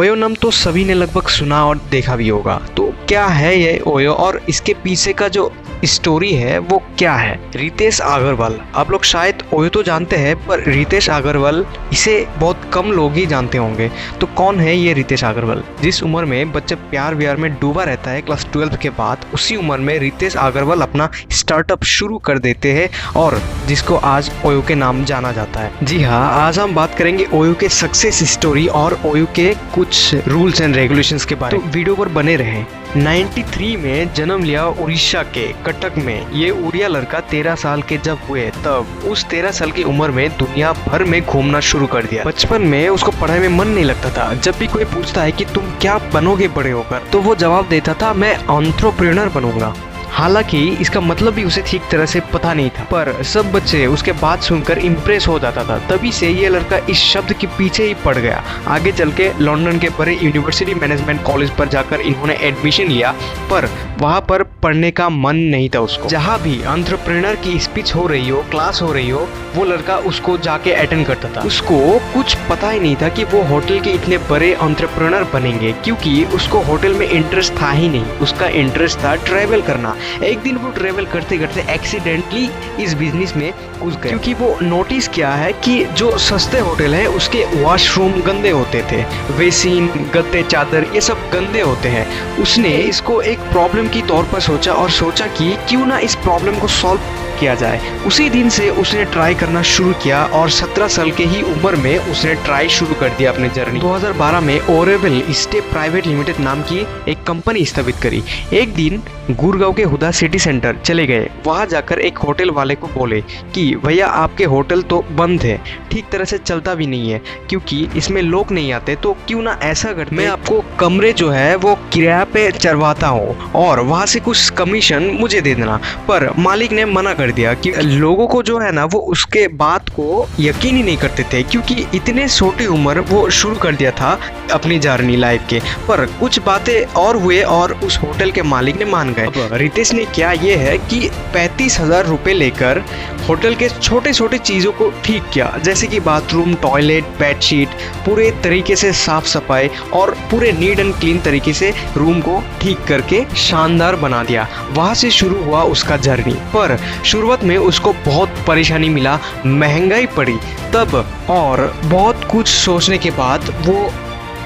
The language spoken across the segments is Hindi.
ओयो नाम तो सभी ने लगभग सुना और देखा भी होगा। तो क्या है ये ओयो और इसके पीछे का जो स्टोरी है वो क्या है? रितेश अग्रवाल, आप लोग शायद ओयो तो जानते हैं पर रितेश अग्रवाल इसे बहुत कम लोग ही जानते होंगे। तो कौन है ये रितेश अग्रवाल? जिस उम्र में बच्चा प्यार व्यार में डूबा रहता है क्लास 12 के बाद, उसी उम्र में रितेश अग्रवाल अपना स्टार्टअप शुरू कर देते हैं और जिसको आज ओयो के नाम जाना जाता है। जी हाँ, आज हम बात करेंगे ओयो के सक्सेस स्टोरी और ओयो के कुछ रूल्स एंड रेगुलेशंस के बारे में। तो वीडियो पर बने रहें। 93 में जन्म लिया उड़ीसा के कटक में। ये उड़िया लड़का 13 साल के जब हुए तब उस 13 साल की उम्र में दुनिया भर में घूमना शुरू कर दिया। बचपन में उसको पढ़ाई में मन नहीं लगता था। जब भी कोई पूछता है कि तुम क्या बनोगे बड़े होकर, तो वो जवाब देता था मैं एंटरप्रेन्योर बनूंगा। हालांकि इसका मतलब भी उसे ठीक तरह से पता नहीं था, पर सब बच्चे उसके बात सुनकर इम्प्रेस हो जाता था। तभी से ये लड़का इस शब्द के पीछे ही पड़ गया। आगे चल के लंदन के बड़े यूनिवर्सिटी मैनेजमेंट कॉलेज पर जाकर इन्होंने एडमिशन लिया, पर वहाँ पर पढ़ने का मन नहीं था उसको। जहाँ भी एंटरप्रेन्योर की स्पीच हो रही हो, क्लास हो रही हो, वो लड़का उसको जाके अटेंड करता था। उसको कुछ पता ही नहीं था कि वो होटल के इतने बड़े एंटरप्रेन्योर बनेंगे, क्योंकि उसको होटल में इंटरेस्ट था ही नहीं। उसका इंटरेस्ट था ट्रैवल करना। एक दिन वो ट्रेवल करते करते एक्सीडेंटली इस बिजनेस में घुस गया, क्योंकि वो नोटिस किया है कि जो सस्ते होटल है उसके वॉशरूम गंदे होते थे, बेसिन, गद्दे, चादर ये सब गंदे होते हैं। उसने इसको एक प्रॉब्लम की तौर पर सोचा और सोचा कि क्यों ना इस प्रॉब्लम को सॉल्व किया जाए। उसी दिन से उसने ट्राई करना शुरू किया और 17 साल के ही उम्र में उसने ट्राई शुरू कर दिया अपनी जर्नी। 2012 में ओरेबल स्टेप प्राइवेट लिमिटेड नाम की एक कंपनी स्थापित करी। एक दिन गुड़गांव के हुदा सिटी सेंटर चले गए। वहां जाकर एक होटल वाले को बोले कि भैया आपके होटल तो बंद है, ठीक तरह से चलता भी नहीं है, क्योंकि इसमें लोग नहीं आते, तो क्यों ना ऐसा करते मैं आपको कमरे जो है वो किराए पे चढ़वाता हूँ और वहां से कुछ कमीशन मुझे दे देना। पर मालिक ने मना कर दिया कि लोगों को जो है ना वो उसके बात को यकीन ही नहीं करते थे, क्योंकि इतने छोटी उम्र वो शुरू कर दिया था अपनी जर्नी लाइफ के। पर कुछ बातें और हुए और उस होटल के मालिक ने मान गए। रितेश ने क्या ये है कि 35,000 रुपए लेकर होटल के छोटे छोटे चीजों को ठीक किया, जैसे कि बाथरूम, टॉयलेट, बेडशीट, पूरे तरीके से साफ सफाई और पूरे नीट एंड क्लीन तरीके से रूम को ठीक करके शानदार बना दिया। वहां से शुरू हुआ उसका जर्नी। पर शुरुआत में उसको बहुत परेशानी मिला, महंगाई पड़ी तब, और बहुत कुछ सोचने के बाद वो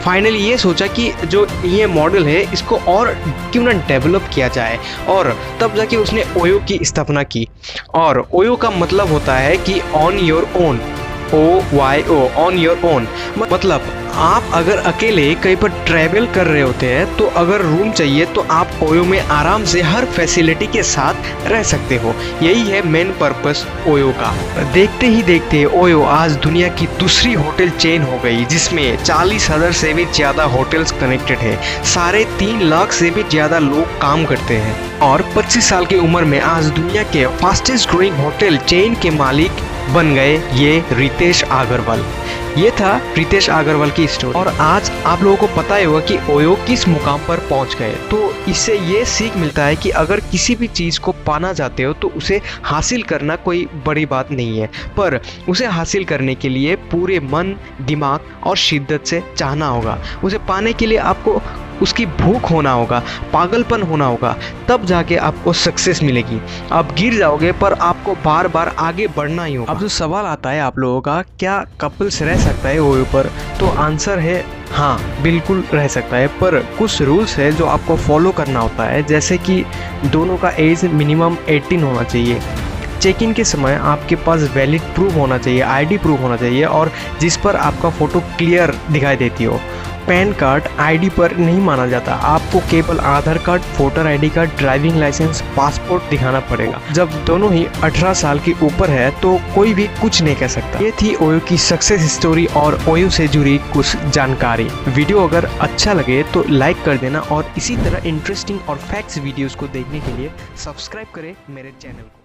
फाइनली ये सोचा कि जो ये मॉडल है इसको और क्यों ना डेवलप किया जाए, और तब जाके उसने ओयो की स्थापना की। और ओयो का मतलब होता है कि on your own, OYO, on your own. मतलब आप अगर अकेले कहीं पर ट्रैवल कर रहे होते हैं तो अगर रूम चाहिए तो आप ओयो में आराम से हर फैसिलिटी के साथ रह सकते हो। यही है मेन पर्पस ओयो का। देखते ही देखते ओयो आज दुनिया की दूसरी होटल चेन हो गई, जिसमें 40,000 से भी ज़्यादा होटल्स कनेक्टेड है। 3.5 लाख से भी ज़्यादा लोग काम करते हैं और 25 साल की उम्र में आज दुनिया के फास्टेस्ट ग्रोइंग होटल चेन के मालिक बन गए ये रितेश अग्रवाल। ये था रितेश अग्रवाल की स्टोरी। और आज आप लोगों को पता ही होगा कि ओयो किस मुकाम पर पहुंच गए। तो इससे ये सीख मिलता है कि अगर किसी भी चीज़ को पाना चाहते हो तो उसे हासिल करना कोई बड़ी बात नहीं है, पर उसे हासिल करने के लिए पूरे मन, दिमाग और शिद्दत से चाहना होगा। उसे पाने के लिए आपको उसकी भूख होना होगा, पागलपन होना होगा, तब जाके आपको सक्सेस मिलेगी। आप गिर जाओगे पर आपको बार बार आगे बढ़ना ही होगा। अब जो सवाल आता है आप लोगों का, क्या कपल्स रह सकता है ओयो पर? तो आंसर है हाँ, बिल्कुल रह सकता है, पर कुछ रूल्स है जो आपको फॉलो करना होता है। जैसे कि दोनों का एज मिनिमम 18 होना चाहिए। चेक इन के समय आपके पास वैलिड प्रूफ होना चाहिए, ID प्रूफ होना चाहिए, और जिस पर आपका फ़ोटो क्लियर दिखाई देती हो। पैन कार्ड ID पर नहीं माना जाता, आपको केवल Aadhaar card, voter ID card, driving licence, passport दिखाना पड़ेगा। जब दोनों ही 18 साल के ऊपर है तो कोई भी कुछ नहीं कह सकता। ये थी ओयो की सक्सेस स्टोरी और ओयो से जुड़ी कुछ जानकारी। वीडियो अगर अच्छा लगे तो लाइक कर देना और इसी तरह इंटरेस्टिंग और फैक्ट्स वीडियोस को देखने के लिए सब्सक्राइब करें मेरे चैनल को।